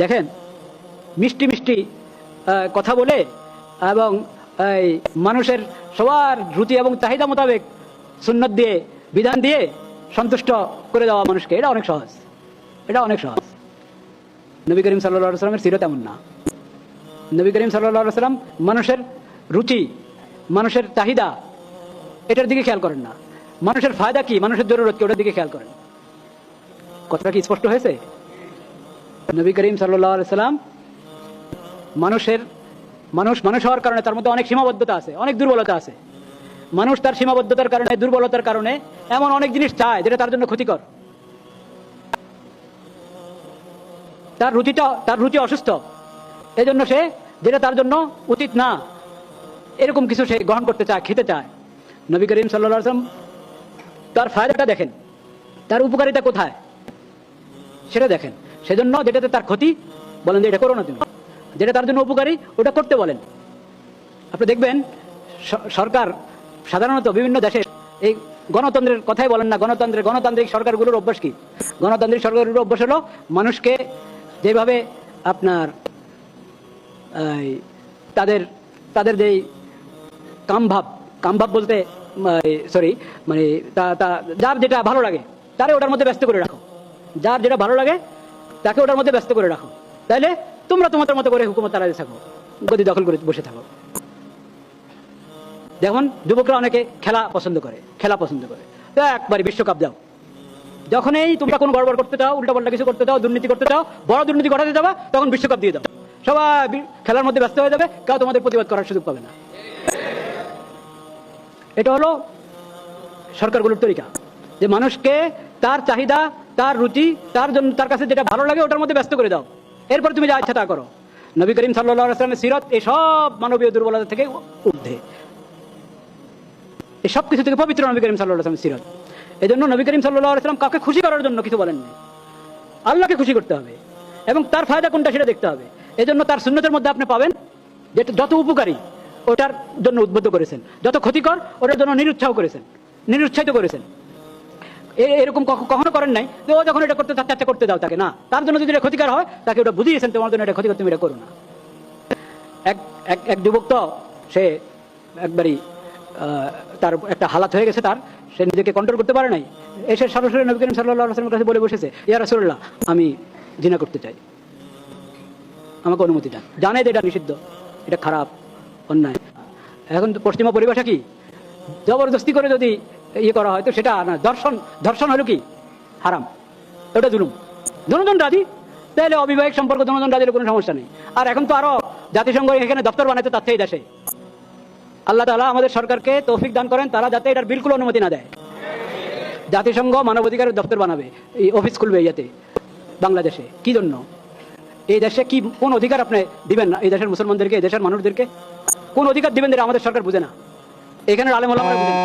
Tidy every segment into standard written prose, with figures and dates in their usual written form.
দেখেন, মিষ্টি মিষ্টি কথা বলে এবং এই মানুষের সবার রুচি এবং চাহিদা মোতাবেক সুন্নত দিয়ে, বিধান দিয়ে সন্তুষ্ট করে দেওয়া মানুষকে, এটা অনেক সহজ। এটা অনেক সহজ। নবী করিম সাল্লাল্লাহু আলাইহি ওয়াসাল্লামের সিরত এমন না। নবী করিম সাল্লাল্লাহু আলাইহি ওয়াসাল্লাম মানুষের রুচি, মানুষের চাহিদা, এটার দিকে খেয়াল করেন না। মানুষের ফায়দা কি, মানুষের জরুরত কি, ওটার দিকে খেয়াল করেন। কথাটা কি স্পষ্ট হয়েছে? নবী করিম সাল্লাল্লাহু আলাইহি ওয়াসাল্লাম মানুষ হওয়ার কারণে তার মধ্যে অনেক সীমাবদ্ধতা আছে, অনেক দুর্বলতা আছে। মানুষ তার সীমাবদ্ধতার কারণে, দুর্বলতার কারণে এমন অনেক জিনিস চায় যেটা তার জন্য ক্ষতিকর। তার রুচি অসুস্থ, এই জন্য সে যেটা তার জন্য উচিত না এরকম কিছু সে গ্রহণ করতে চায়, খেতে চায়। নবী করিম সাল্লাল্লাহু আলাইহি ওয়াসাল্লাম তার ফায়দাটা দেখেন, তার উপকারিতা কোথায় সেটা দেখেন। সেজন্য যেটাতে তার ক্ষতি বলেন যে এটা করো না তুমি, যেটা তার জন্য উপকারী ওটা করতে বলেন। আপনি দেখবেন সরকার সাধারণত বিভিন্ন দেশে এই গণতন্ত্রের কথাই বলেন না, গণতান্ত্রিক সরকারগুলোর অভ্যাস কি? গণতান্ত্রিক সরকারগুলোর অভ্যাস হলো মানুষকে যেভাবে আপনার তাদের যেই কামভাব বলতে মানে যার যেটা ভালো লাগে তারে ওটার মধ্যে ব্যস্ত করে রাখো, যার যেটা ভালো লাগে তাকে ওটার মধ্যে ব্যস্ত করে রাখো। তাইলে তোমরা তোমাদের মতো করে হুকুমত চালাতে থাকো, গদি দখল করে বসে থাকো। দেখুন, যুবকরা অনেকে খেলা পছন্দ করে, একবারই বিশ্বকাপ দাও। যখনই তোমরা কোনো গড়বড় করতে চাও, উল্টাপাল্টা কিছু করতে চাও, দুর্নীতি করতে চাও, বড় দুর্নীতি ঘটাতে যাবা, তখন বিশ্বকাপ দিয়ে দাও। সবাই খেলার মধ্যে ব্যস্ত হয়ে যাবে, কেউ তোমাদের প্রতিবাদ করার সুযোগ পাবে না। এটা হলো সরকারগুলোর তরিকা, যে মানুষকে তার চাহিদা, তার রুচি, তার কাছে যেটা ভালো লাগে ওটার মধ্যে ব্যস্ত করে দাও, এরপর তুমি যা ইচ্ছা তা করো। নবী করিম সাল্লাল্লাহু আলাইহি ওয়াসাল্লামের সিরাত এসব মানবীয় দুর্বলতা থেকে ঊর্ধ্বে, এসব কিছু থেকে পবিত্র নবী করিম সাল্লাল্লাহু আলাইহি ওয়াসাল্লামের সিরাত। এই জন্য নবী করিম সাল্লাল্লাহু আলাইহি ওয়াসাল্লাম কাউকে খুশি করার জন্য কিছু বলেননি। আল্লাহকে খুশি করতে হবে এবং তার ফায়দা কোনটা সেটা দেখতে হবে। এই জন্য তার সুন্নতের মধ্যে আপনি পাবেন যেটা যত উপকারী ওটার জন্য উদ্বুদ্ধ করেছেন, যত ক্ষতিকর ওটার জন্য নিরুৎসাহিত করেছেন। এরকম কখনো করেন নাই যে ও যখন এটা করতে চাচ্ছে করতে দাও তাকে, না, তার জন্য যদি এটা ক্ষতিকর হয় তাকে ওটা বুঝিয়েছেন, তোমার জন্য এটা ক্ষতিকর, তুমি এটা করো না। এক যুবক তো সে একবারই তার একটা হালাত হয়ে গেছে, সে নিজেকে কন্ট্রোল করতে পারে নাই, এসে সরাসরি নবী করিম সাল্লাল্লাহু আলাইহি ওয়াসাল্লামের কাছে বলে বসেছে, ইয়া রাসূলুল্লাহ, আমি জিনা করতে চাই, আমাকে অনুমতি দেন। জানে যে এটা নিষিদ্ধ, এটা খারাপ, অন্যায়। এখন পশ্চিমা পরিভাষা কি, জবরদস্তি করে যদি করা হয় তো সেটা না, ধর্ষণ হলো কি হারাম, ওটা জুলুম। দুজন রাজি, তাহলে অবিবাহিক সম্পর্ক দুজন রাজির কোনো সমস্যা নেই। আর এখন তো আরো জাতিসংঘ এখানে দপ্তর বানাইতে চাচ্ছে এই দেশে। আল্লাহ তাআলা আমাদের সরকারকে তৌফিক দান করেন, তারা যাতে এটার বিলকুল অনুমতি না দেয়। জাতিসংঘ মানবাধিকারের দপ্তর বানাবে, এই অফিস খুলবে ইয়াতে বাংলাদেশে। কি জন্য? এই দেশে কোন অধিকার আপনি দিবেন না এই দেশের মুসলমানদেরকে, এই দেশের মানুষদেরকে কোন অধিকার দিবেন যেটা আমাদের সরকার বুঝে না? এখানে আলেম ওলামারা বুঝেন।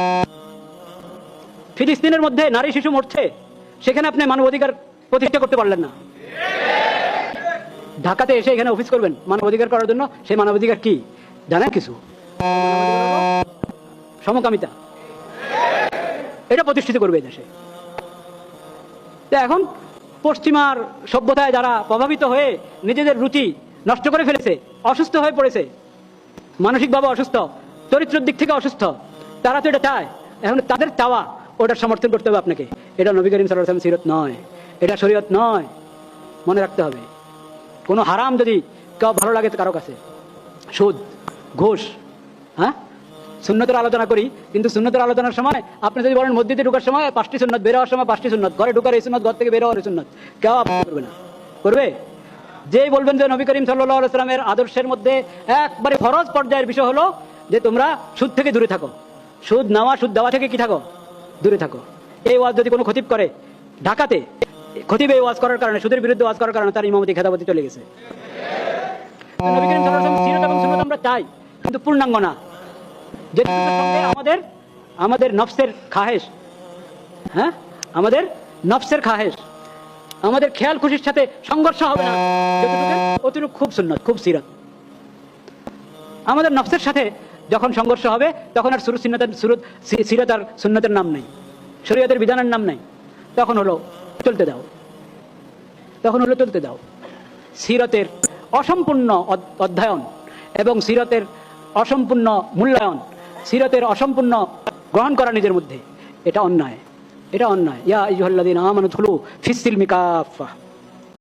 ফিলিস্তিনের মধ্যে নারী শিশু মরছে, সেখানে আপনি মানবাধিকার প্রতিষ্ঠা করতে পারলেন না। ঢাকাতে এসে এখানে অফিস করবেন মানবাধিকার করার জন্য। সেই মানবাধিকার কি জানেন কিছু? সমকামিতা, এটা প্রতিষ্ঠিত করবে এই দেশে। এখন পশ্চিমার সভ্যতায় যারা প্রভাবিত হয়ে নিজেদের রুচি নষ্ট করে ফেলেছে, অসুস্থ হয়ে পড়েছে, মানসিকভাবে অসুস্থ, চরিত্রের দিক থেকে অসুস্থ, তারা তো এটা চায়। এখন তাদের চাওয়া ওটার সমর্থন করতে হবে আপনাকে। এটা নবী করিম সাল্লাল্লাহু আলাইহি ওয়াসাল্লাম সিরাত নয়, এটা শরীয়ত নয়, মনে রাখতে হবে। কোনো হারাম যদি কেউ ভালো লাগে কারো কাছে, সুদ, ঘুষ, হ্যাঁ, সুন্নতের আলোচনা করি, কিন্তু সুন্নতের আলোচনার সময় আপনি যদি বলেন মসজিদে ঢোকার সময় 5টি সুন্নত, বের হওয়ার সময় 5টি সুন্নত, ঘরে ঢোকার এই সুন্নত, ঘর থেকে বের হওয়ার এই সুন্নত, কেউ আপত্তি করবে না। করবে? যেই বলবেন যে নবী করিম সাল্লাল্লাহু আলাইহি ওয়াসাল্লামের আদর্শের মধ্যে একবারে ফরজ পর্যায়ের বিষয় হলো যে তোমরা সুদ থেকে দূরে থাকো, সুদ নেওয়া, সুদ দেওয়া থেকে কি থাকো, দূরে থাকো। এই ওয়াজ যদি কোনো খতিব করে, ঢাকাতে খতিব এই ওয়াজ করার কারণে, সুদের বিরুদ্ধে ওয়াজ করার কারণে তার ইমামতি খেতাবতি চলে গেছে। নবী করিম সাল্লাল্লাহু আলাইহি ওয়াসাল্লাম সিরাত এবং সুন্নাত আমরা চাই, কিন্তু পূর্ণাঙ্গ না। যেটার সঙ্গে আমাদের নফসের খাহেশ, হ্যাঁ, আমাদের নফসের খাহেশ, আমাদের খেয়াল খুশির সাথে সংঘর্ষ হবে না, অতটুকু খুব সুন্নাত, খুব সিরাত। আমাদের নফসের সাথে যখন সংঘর্ষ হবে তখন আর সিরাত আর সুন্নাতের নাম নাই, শরীয়তের বিধানের নাম নাই। তখন হলো চলতে দাও। সিরতের অসম্পূর্ণ অধ্যয়ন এবং সিরতের অসম্পূর্ণ মূল্যায়ন, সিরতের অসম্পূর্ণ গ্রহণ করা নিজের মধ্যে, এটা অন্যায়, এটা অন্যায়। ইয়া আইয়ুহাল্লাযীনা আমানু দুখুলু ফিস সিলমি কাফা।